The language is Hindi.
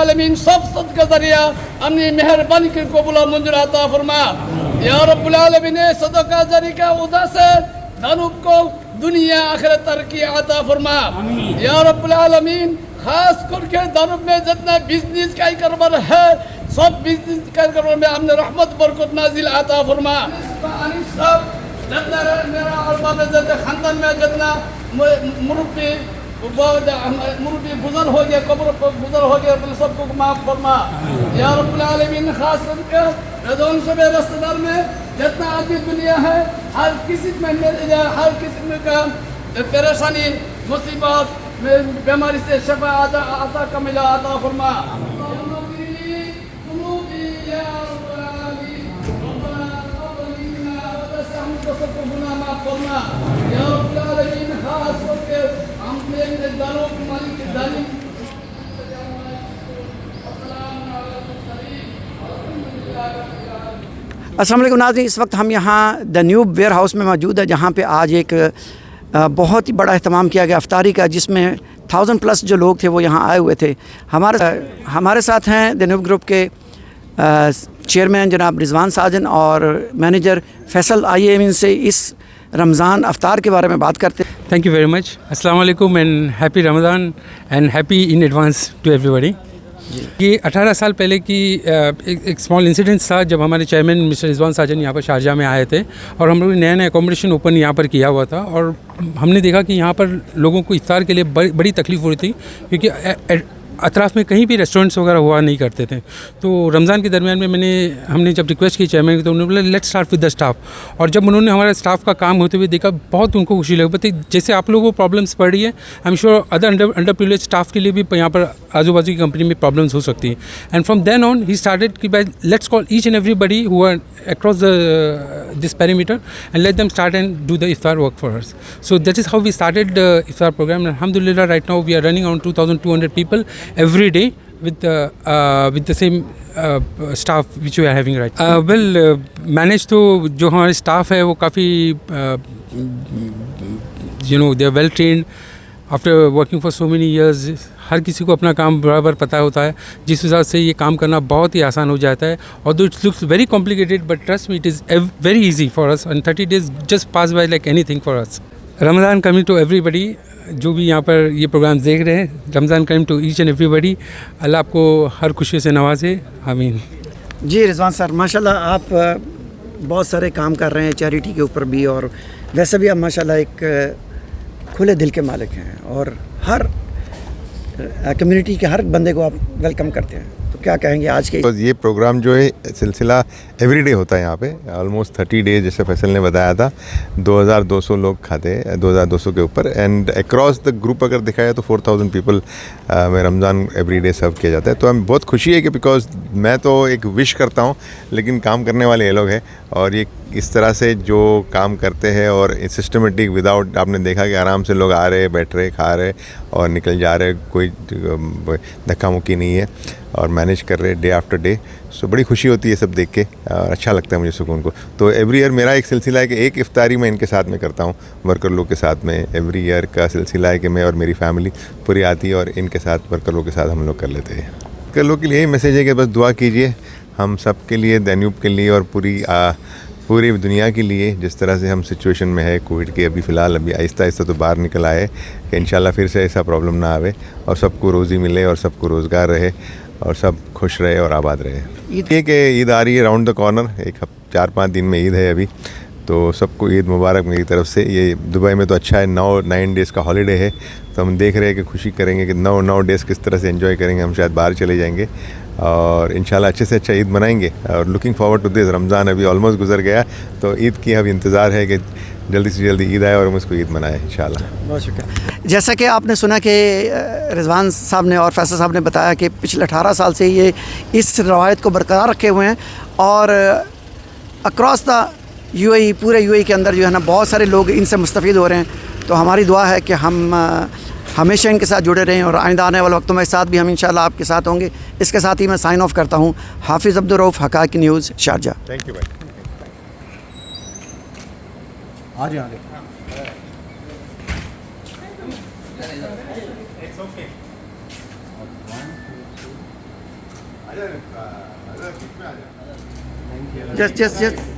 आलमीन सब सदका जरिया अपनी मेहरबानी के कबूल और मंजूर अता फरमा। या रब्बुल आलमीन सदका जरिया उदा से दानव को दुनिया आखिरत तरक्की अता फरमा। या रब्बुल आलमीन खास करके दानव में जितना बिजनेस का कारोबार है सब बिजनेस कारोबार में हमने रहमत बरकत नाजिल अता फरमा। सब जितना मेरा अरबा में जितना खानदान में जितना मुरब्बी गुजर हो गया कब्र पर गुजर हो गया अपने सबको माफ फरमा। या रब्बुल आलमीन खास करके रज़ान सब रिश्तेदार में जितना आदमी दुनिया है हर किसी में का परेशानी मुसीबत बीमारी से शफा आता कमिला अता फरमा। सबको गुनाह माफ फरमा। या रब्बुल आलमीन खास करके हमने दानों के मालिक के जालिम अस्सलाम वालेकुम नाज़रीन, इस वक्त हम यहाँ द न्यू वेयर हाउस में मौजूद है जहाँ पे आज एक बहुत ही बड़ा अहतमाम किया गया अफ्तारी का, जिसमें 1000+ जो लोग थे वो यहाँ आए हुए थे। हमारे साथ हैं द न्यू ग्रुप के चेयरमैन जनाब रिजवान साजन और मैनेजर फैसल। आइए इनसे इस रमज़ान अफ्तार के बारे में बात करते हैं। Thank you very much. अस्सलाम वालेकुम and happy Ramzan and happy in advance to everybody. ये 18 साल पहले की एक स्मॉल इंसिडेंट था जब हमारे चेयरमैन मिस्टर रिजवान साजन यहाँ पर शारजाह में आए थे और हम लोग ने नया अकोमोडेशन ओपन यहाँ पर किया हुआ था और हमने देखा कि यहाँ पर लोगों को इफ्तार के लिए बड़ी तकलीफ़ हो रही थी क्योंकि अतराफ़ में कहीं भी रेस्टोरेंट्स वगैरह हुआ नहीं करते थे। तो रमज़ान के दरमियान में हमने जब रिक्वेस्ट की चेयरमैन की तो उन्होंने बोला let's start with the staff. और जब उन्होंने हमारे स्टाफ का काम होते हुए देखा बहुत उनको खुशी लगी। बताइए जैसे आप लोगों को प्रॉब्लम्स पड़ रही है, I am sure other under privilege staff के लिए भी यहाँ पर आजू बाजू की कंपनी में प्रॉब्लम्स हो सकती है। And from then on he started कि by let's call each and everybody who are across this perimeter and let them start and do the iftar work for us. So that is how we started iftar program. अल्हम्दुलिल्लाह right now we are running around 2200 people every day with the same staff which we are having right. Manage तो जो हमारे staff है वो काफ़ी they are well trained after working for so many years. हर किसी को अपना काम बराबर पता होता है, जिस हिसाब से ये काम करना बहुत ही आसान हो जाता है। और it looks very complicated but trust me it is very easy for us and 30 days just pass by like anything for us. Ramzan coming to everybody, जो भी यहाँ पर ये प्रोग्राम देख रहे हैं, Ramzan coming to each and everybody. Allah आपको हर खुशी से नवाजे, आमीन। जी रिजवान सर, माशाल्लाह आप बहुत सारे काम कर रहे हैं चैरिटी के ऊपर भी, और वैसे भी आप माशाल्लाह एक खुले दिल के मालिक हैं और हर कम्युनिटी के हर बंदे को आप वेलकम करते हैं। तो क्या कहेंगे आज के ये प्रोग्राम जो है सिलसिला एवरीडे होता है यहाँ पे, ऑलमोस्ट 30 डेज जैसे फैसल ने बताया था। 2200 लोग खाते हैं, 2200 के ऊपर, एंड अक्रॉस द ग्रुप अगर दिखाया जाए तो 4000 पीपल में रमज़ान एवरीडे सर्व किया जाता है। तो हमें बहुत खुशी है कि बिकॉज मैं तो एक विश करता हूँ लेकिन काम करने वाले ये लोग हैं, और ये इस तरह से जो काम करते हैं और सिस्टमेटिक विदाउट, आपने देखा कि आराम से लोग आ रहे, बैठ रहे, खा रहे और निकल जा रहे, कोई धक्का मुक्की नहीं है और मैनेज कर रहे डे आफ्टर डे। सो बड़ी खुशी होती है सब देख के और अच्छा लगता है मुझे सुकून को। तो एवरी ईयर मेरा एक सिलसिला है कि एक इफ्तारी मैं इनके साथ में करता हूँ, वर्कर लोग के साथ में। एवरी ईयर का सिलसिला है कि मैं और मेरी फैमिली पूरी आती है और इनके साथ, वर्कर लोग के साथ हम लोग कर लेते हैं। वर्कर लोग के लिए यही मैसेज है कि बस दुआ कीजिए हम सब के लिए, दैन्यूब के लिए और पूरी दुनिया के लिए। जिस तरह से हम सिचुएशन में है कोविड के, अभी फ़िलहाल अभी आहिस्ता आहिस्ता तो बाहर निकल आए कि इंशाल्लाह फिर से ऐसा प्रॉब्लम ना आवे और सबको रोज़ी मिले और सबको रोज़गार रहे और सब खुश रहे और आबाद रहे। ईद के ईद आ रही है राउंड द कॉर्नर, 4-5 दिन में ईद है अभी, तो सबको ईद मुबारक मेरी तरफ से। ये दुबई में तो अच्छा है, 9 डेज़ का हॉलीडे है, तो हम देख रहे हैं कि खुशी करेंगे कि 9 डेज़ किस तरह से एंजॉय करेंगे। हम शायद बाहर चले जाएंगे और इंशाल्लाह अच्छे से अच्छा ईद मनाएंगे और looking forward to this. Ramzan अभी ऑलमोस्ट गुजर गया, तो ईद की अभी इंतज़ार है कि जल्दी से जल्दी ईद आए और हम उसको ईद मनाएं इंशाल्लाह। बहुत शुक्रिया। जैसा कि आपने सुना कि रिजवान साहब ने और फैसल साहब ने बताया कि पिछले 18 साल से ये इस रवायत को बरकरार रखे हुए हैं और अक्रॉस द यूएई, पूरे यूएई के अंदर जो है ना बहुत सारे लोग इनसे मुस्तफ़ीद हो रहे हैं। तो हमारी दुआ है कि हम हमेशा इनके साथ जुड़े रहें और आइंदा आने वाले वक्तों में साथ भी हम इंशाल्लाह आपके साथ होंगे। इसके साथ ही मैं साइन ऑफ करता हूँ। Hafiz Abdul Rauf, Haqaiq news, Sharjah. Thank you भाई। आगे आगे just